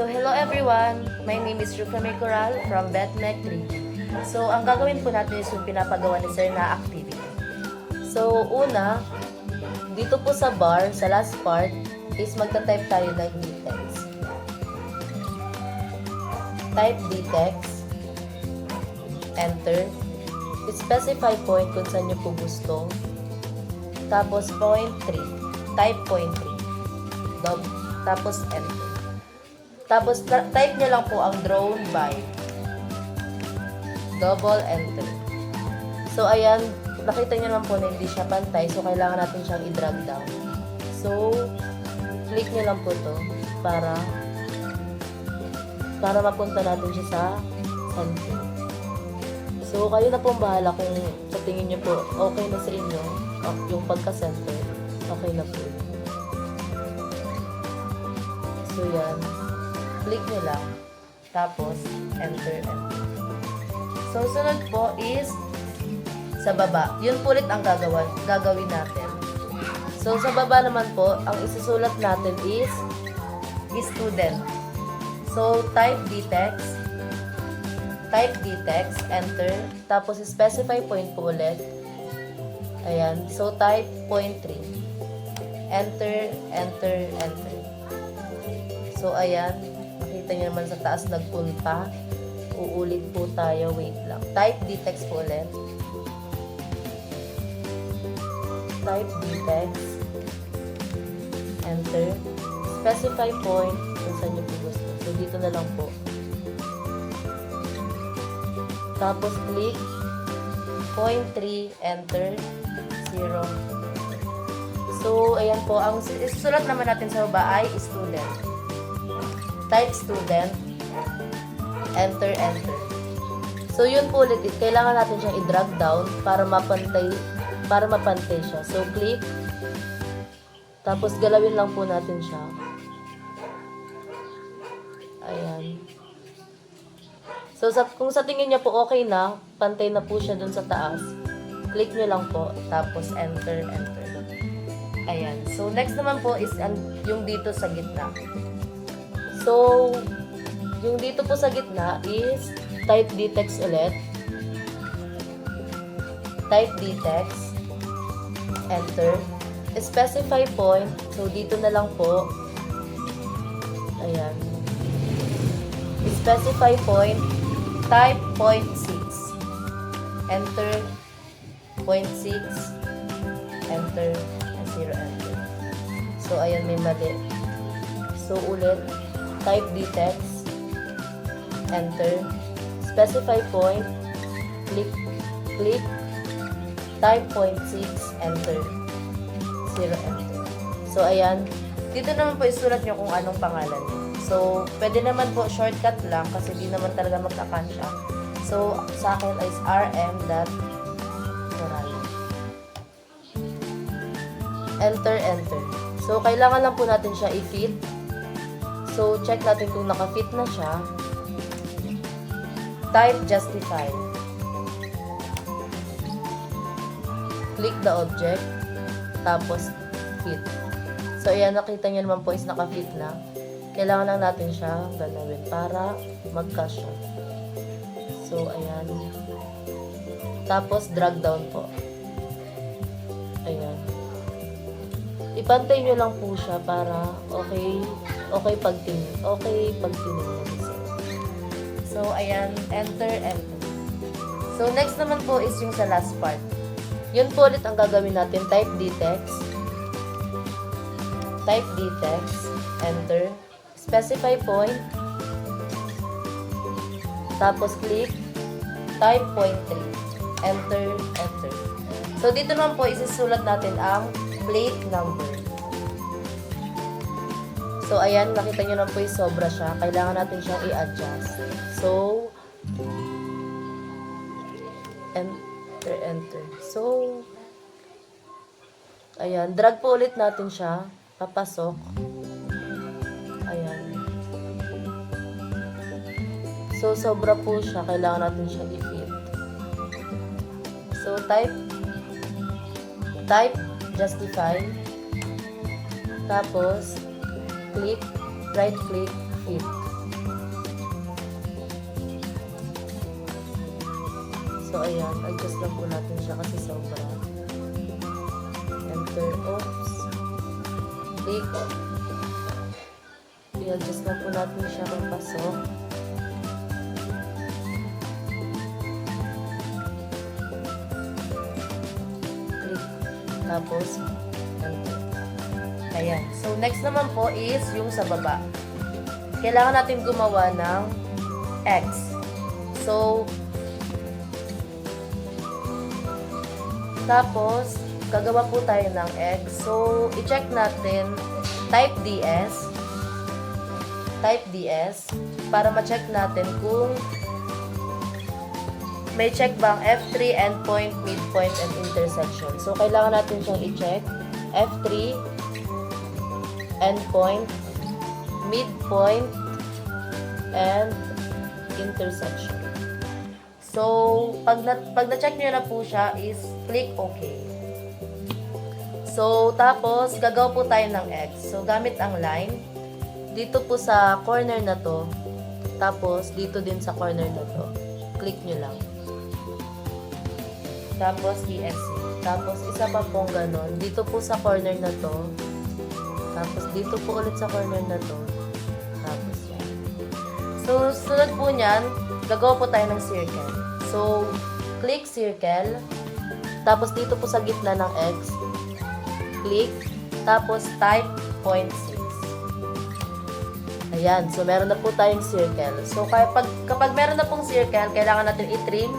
So, hello everyone! My name is Rufa May Coral from BetMec 3. So, ang gagawin po natin is yung pinapagawa ni Sir na activity. So, una, dito po sa bar, sa last part, is magta-type tayo ng dtext. Type dtext, enter, specify point kung saan nyo po gusto, tapos point 3, type point 3, tapos enter. Tapos, type nyo lang po ang drone by. Double enter. So, ayan, nakita nyo naman po na hindi siya pantay. So, kailangan natin siyang i-drag down. So, click nyo lang po to para mapunta natin siya sa center. So, kayo na pong bahala kung sa tingin nyo po okay na sa inyo yung pagka-center. Okay na po. So, yan. Click nyo lang. Tapos, enter. So, sunod po is sa baba. Yun po ulit ang gagawin natin. So, sa baba naman po, ang isusulat natin is student. So, type dtext, enter. Tapos, specify point po ulit. Ayan. So, type point 3. Enter. So, ayan. Makita nyo naman sa taas nagpunta. Uulit po tayo. Wait lang. Type dtext po ulit. Type dtext. Enter. Specify point kung saan nyo po gusto. So, dito na lang po. Tapos, click. Point 3. Enter. 0. So, ayan po. Ang isusulat naman natin sa baba ay student. Type student, enter. So, yun po ulit. Kailangan natin siyang i-drag down para mapantay siya. So, click. Tapos, galawin lang po natin siya. Ayan. So, kung sa tingin niya po okay na, pantay na po siya dun sa taas, click nyo lang po. Tapos, enter. Ayan. So, next naman po is yung dito sa gitna. So, yung dito po sa gitna is type dtext ulit. Type dtext. Enter. Specify point. So, dito na lang po. Ayan. Specify point. Type point 6. Enter. Point 6. Enter. 0. Enter. So, ayan, may mali. So, ulit. Type dtext, enter, specify point, click, type point 6, enter, 0, enter. So, ayan. Dito naman po isulat nyo kung anong pangalan nyo. So, pwede naman po shortcut lang kasi di naman talaga magkakansya. So, sa akin is rm.coral. Enter. So, kailangan lang po natin siya i-fit. So, check natin kung naka-fit na siya. Type justify. Click the object. Tapos, fit. So, ayan, nakita nyo naman po is naka-fit na. Kailangan lang natin siya galawin para mag-cash siya. So, ayan. Tapos, drag down po. Ayan. Ipantay nyo lang po siya para okay pagtingin natin siya. So, ayan, enter. So, next naman po is yung sa last part. Yun po ulit ang gagawin natin. Type dtext, enter, specify point, tapos click, type point 3, enter. So, dito naman po isusulat natin ang plate number. So, ayan, nakita nyo naman po yung sobra siya. Kailangan natin siyang i-adjust. So, enter. So, ayan, drag po ulit natin siya. Papasok. Ayan. So, sobra po siya. Kailangan natin siyang i-fit. So, type justify. Tapos, click, right click, fit. So, ayan. Adjust lang po natin siya kasi sobra. Enter. Oops. Click. I-adjust lang po natin siya papasok. Click. Tapos, enter. Ayan. So, next naman po is yung sa baba. Kailangan natin gumawa ng X. So, tapos, gagawa po tayo ng X. So, i-check natin, type DS, para ma-check natin kung may check ba ang F3, endpoint, midpoint, and intersection. So, kailangan natin siyang i-check. F3, endpoint, midpoint, and intersection. So, pag na-check nyo na po siya, is click OK. So, tapos, gagawa po tayo ng X. So, gamit ang line. Dito po sa corner na to. Tapos, dito din sa corner na to. Click nyo lang. Tapos, ESC. Tapos, isa pa pong ganon. Dito po sa corner na to. Tapos, dito po ulit sa corner na to. Tapos, yan. So, sunod po niyan, gagawa po tayo ng circle. So, click circle. Tapos, dito po sa gitna ng X, click. Tapos, type 0.6. Ayan. So, meron na po tayong circle. So, kapag meron na pong circle, kailangan natin i-trim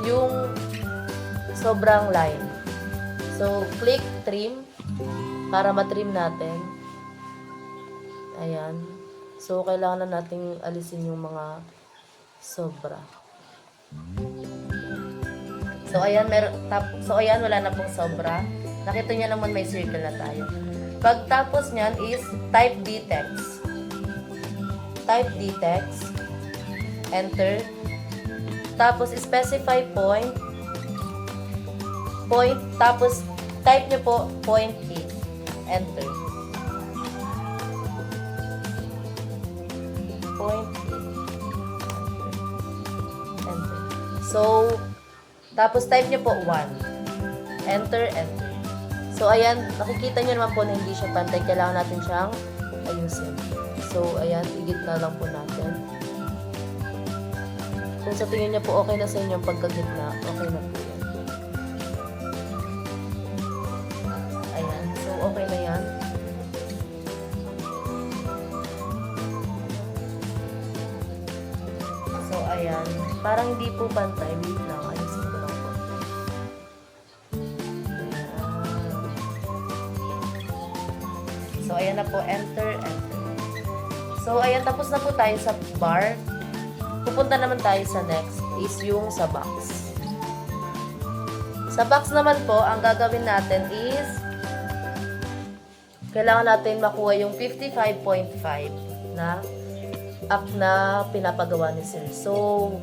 yung sobrang line. So, click trim para matrim natin. Ayan. So, kailangan na nating alisin yung mga sobra. So, ayan, wala na pong sobra. Nakita niya naman may circle na tayo. Pagtapos niyan is type D-text. Type D-text. Enter. Tapos, specify point. Tapos, type niyo po 0.8. Enter. 0.8. Enter. So, tapos type niyo po 1. Enter, enter. So, ayan, nakikita niyo naman po na hindi siya pantay. Kailangan natin siyang ayusin. So, ayan, igitna lang po natin. Kung sa tingin niyo po okay na sa inyo ang pagkagitna, okay na po yan. Ayan, so okay na yan. So, ayan, parang hindi po pantay. Wait lang, ayusin ko lang po. So, ayan na po, enter, enter. So, ayan, tapos na po tayo sa bar. Pupunta naman tayo sa next, is yung sa box. Sa box naman po, ang gagawin natin is, kailangan natin makuha yung 55.5 na app na pinapagawa ni Sir. So,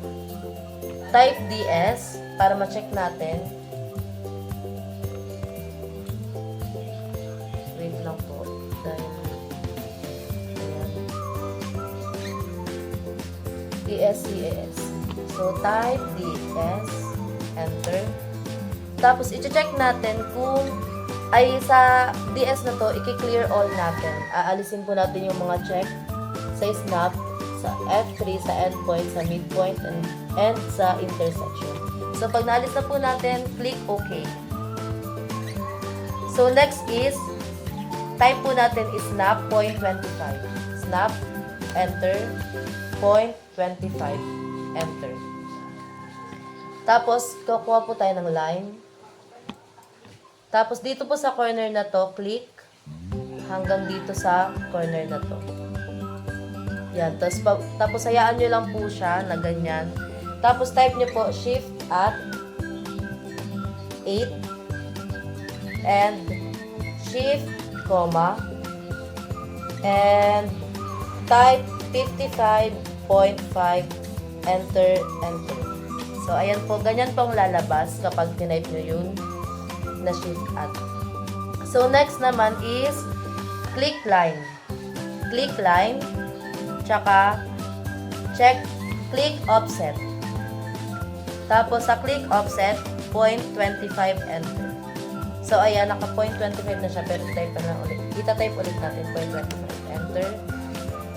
type DS para ma-check natin. Wait lang po. Dahil, ayan. DSCAS. So, type DS. Enter. Tapos, i-check natin kung ay sa DS na to, i-clear all natin. Aalisin po natin yung mga check sa snap, sa F3, sa endpoint, sa midpoint, and sa intersection. So, pag naalis na po natin, click OK. So, next is, type po natin is snap 0.25. Snap, enter, 0.25, enter. Tapos, kukuha po tayo ng line. Tapos, dito po sa corner na to, click hanggang dito sa corner na to. Yan. Tapos hayaan nyo lang po siya na ganyan. Tapos, type nyo po, shift at 8 and shift, comma, and type 55.5, enter, enter. So, ayan po, ganyan pong lalabas kapag tinype nyo yun na shift at. So, next naman is click line. Click line, tsaka check, click offset. Tapos, sa click offset, 0.25 enter. So, ayan, naka 0.25 na siya, pero type na lang ulit. Ita-type ulit natin, 0.25 enter.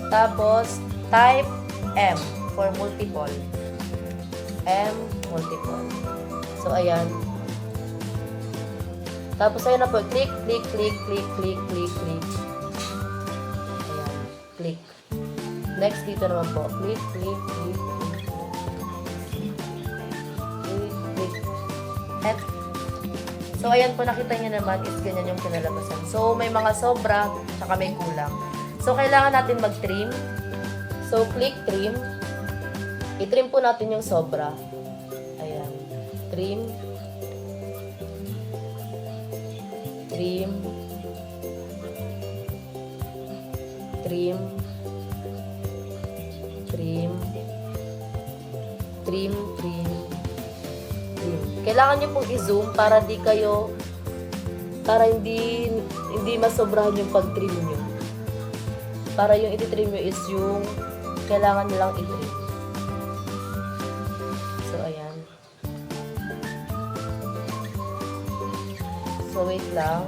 Tapos, type M for multiple. M, multiple. So, ayan. Tapos, ayan na po, click, click, click, click, click, click, click. Ayan, click. Next, dito naman po, click, click, click, click. Click, click. And, so, ayan po, nakita nyo naman, is ganyan yung kinalabasan. So, may mga sobra, tsaka may kulang. So, kailangan natin mag-trim. So, click trim. I-trim po natin yung sobra. Ayan. Trim. Trim. Trim. Trim. Trim, trim. Trim. Kailangan nyo pong i-zoom para di kayo, para hindi masobrahan yung pag-trim nyo. Para yung i-trim nyo is yung kailangan nyo lang i-trim. So, ayan. So, wait lang.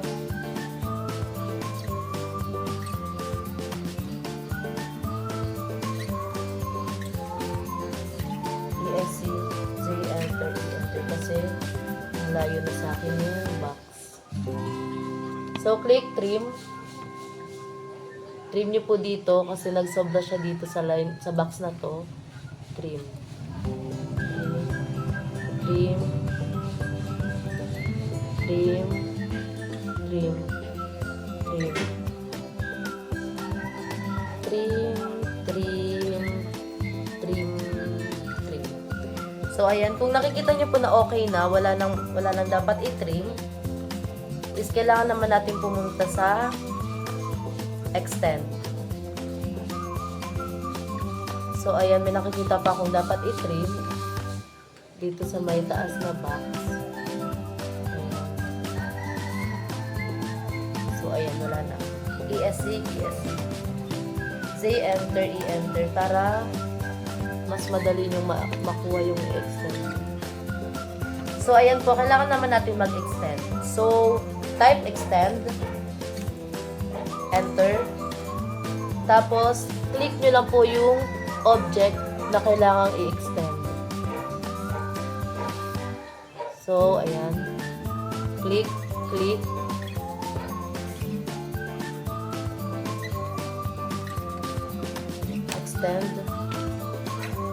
ESC, J, enter, enter. Kasi, ang layo na sa akin yung box. So, click trim. Trim nyo po dito kasi nagsobra siya dito sa line, sa box na to. Trim. Trim. Trim. Trim. Trim. Trim. Trim. Trim. Trim. So, ayan. Kung nakikita nyo po na okay na, wala nang dapat i-trim, is kailangan naman natin pumunta sa extend. So, ayan, may nakikita pa akong dapat i-trim dito sa may taas na box. Ayan. So, ayan, wala na. ESC, ESC. Z, enter, E-enter para mas madali nyo makuha yung extend. So, ayan po, kailangan naman natin mag-extend. So, type extend. Enter. Tapos, click nyo lang po yung object na kailangang i-extend. So, ayan. Click, click. Extend.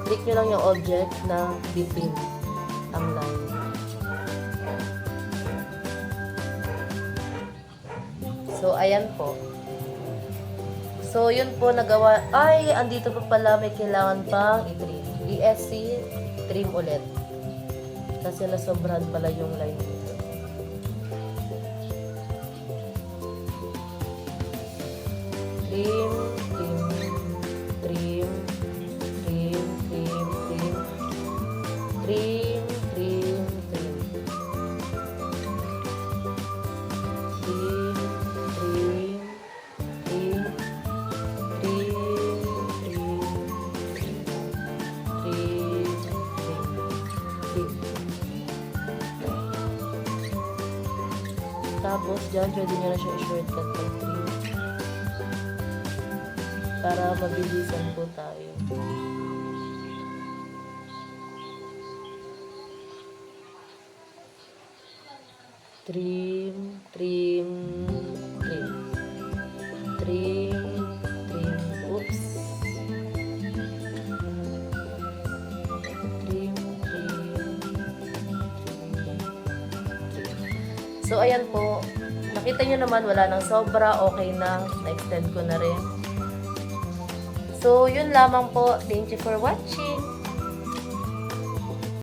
Click nyo lang yung object na bipin ang line. So, ayan po. So, yun po nagawa. Ay, andito pa pala may kailangan pang i-trim. ESC, trim ulit. Kasi nasobrahan pala yung line dito. Trim, trim, trim, trim, trim, trim, trim, trim, trim. Tapos, dyan, pwede nyo na siya i-shortcut ng trim. Para mabilisan po tayo. Trim, trim, trim. Trim, trim. Oops. Trim, trim. So, ayan po. Nakita nyo naman, wala nang sobra. Okay na. Na-extend ko na rin. So, yun lamang po. Thank you for watching.